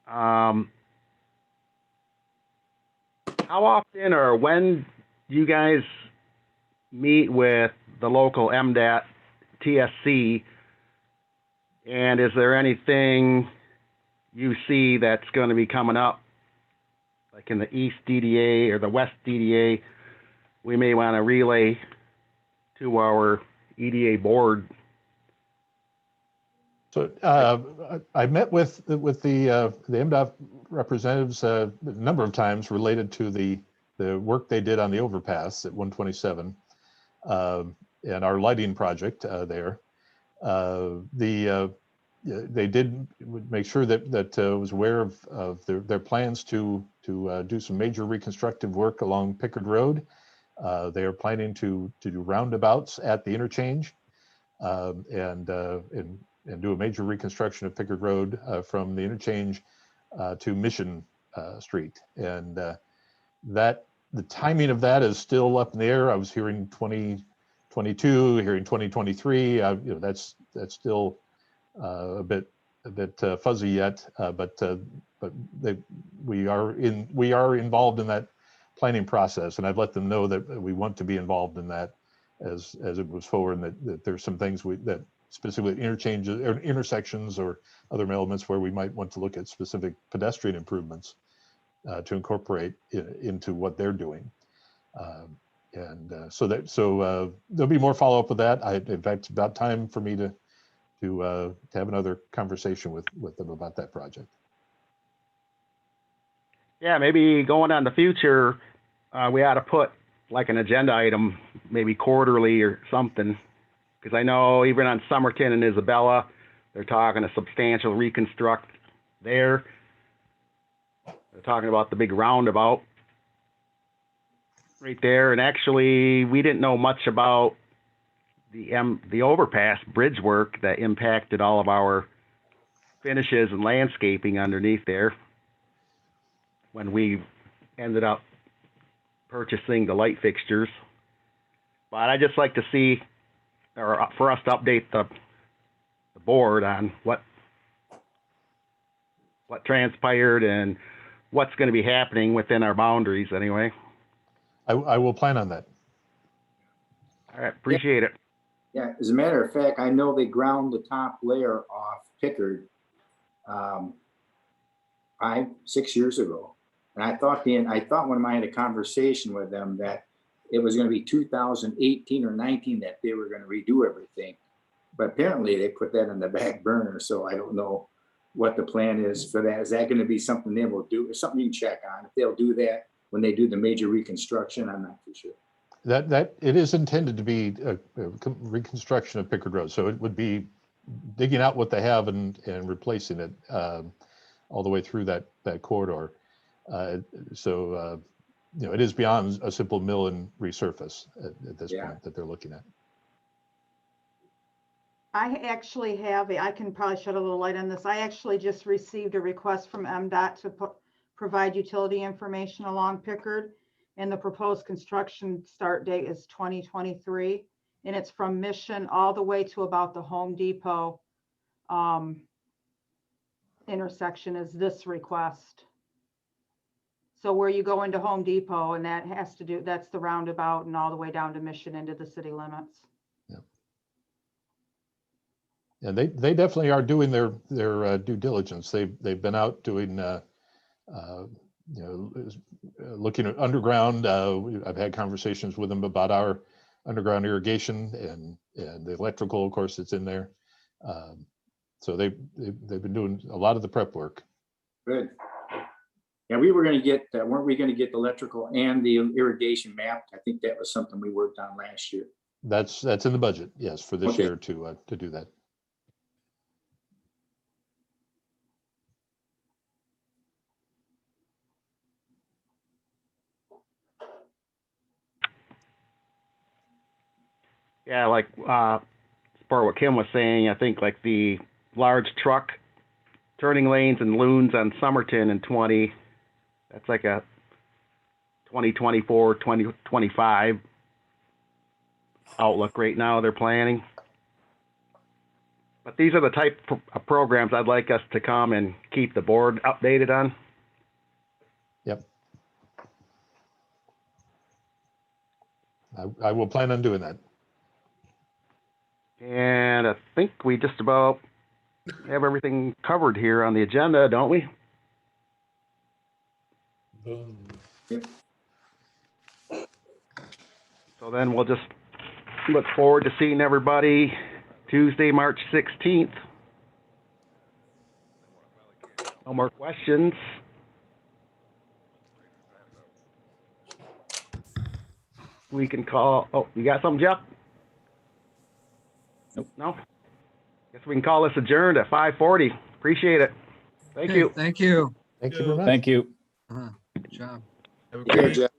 How often or when do you guys meet with the local MDAT TSC? And is there anything you see that's going to be coming up, like in the East DDA or the West DDA, we may want to relay to our EDA board? So I met with the MDOT representatives a number of times related to the work they did on the overpass at 127 and our lighting project there. They did make sure that was aware of their plans to do some major reconstructive work along Pickard Road. They are planning to do roundabouts at the interchange and do a major reconstruction of Pickard Road from the interchange to Mission Street. And that the timing of that is still up in the air. I was hearing 2022, hearing 2023. That's still a bit fuzzy yet. But we are involved in that planning process, and I've let them know that we want to be involved in that as it moves forward, and that there's some things that specifically interchanges or intersections or other elements where we might want to look at specific pedestrian improvements to incorporate into what they're doing. So there'll be more follow-up with that. In fact, it's about time for me to have another conversation with them about that project. Yeah, maybe going on the future, we ought to put like an agenda item, maybe quarterly or something. Because I know even on Somerton and Isabella, they're talking a substantial reconstruct there. They're talking about the big roundabout right there. And actually, we didn't know much about the overpass bridge work that impacted all of our finishes and landscaping underneath there when we ended up purchasing the light fixtures. But I'd just like to see, or for us to update the board on what transpired and what's going to be happening within our boundaries anyway. I will plan on that. All right, appreciate it. Yeah, as a matter of fact, I know they ground the top layer off Pickard 6 years ago. And I thought when I had a conversation with them that it was going to be 2018 or 19 that they were going to redo everything. But apparently they put that on the back burner. So I don't know what the plan is for that. Is that going to be something they will do, or something you can check on? If they'll do that when they do the major reconstruction, I'm not too sure. That it is intended to be a reconstruction of Pickard Road. So it would be digging out what they have and replacing it all the way through that corridor. It is beyond a simple mill and resurface at this point that they're looking at. I actually I can probably shed a little light on this. I actually just received a request from MDOT to provide utility information along Pickard, and the proposed construction start date is 2023, and it's from Mission all the way to about the Home Depot intersection is this request. So where you go into Home Depot and that has to do, that's the roundabout and all the way down to Mission into the city limits. And they definitely are doing their due diligence. They've been out doing, looking at underground. I've had conversations with them about our underground irrigation and the electrical, of course, that's in there. So they've been doing a lot of the prep work. Good. Yeah, we were going to get, weren't we going to get the electrical and the irrigation mapped? I think that was something we worked on last year. That's in the budget, yes, for this Okay. year to do that. Yeah, like, as part of what Kim was saying, I think like the large truck turning lanes and loons on Somerton in 20, that's like a 2024, 2025 outlook right now they're planning. But these are the type of programs I'd like us to come and keep the board updated on. Yep. I will plan on doing that. And I think we just about have everything covered here on the agenda, don't we? Yep. So then we'll just look forward to seeing everybody Tuesday, March 16th. No more questions. We can call, oh, you got something, Jeff? Nope. No? Guess we can call this adjourned at 5:40. Appreciate it. Thank Okay, you. Thank you. Thank you very much. Thank you. Good job. Have a Yeah, great Jeff.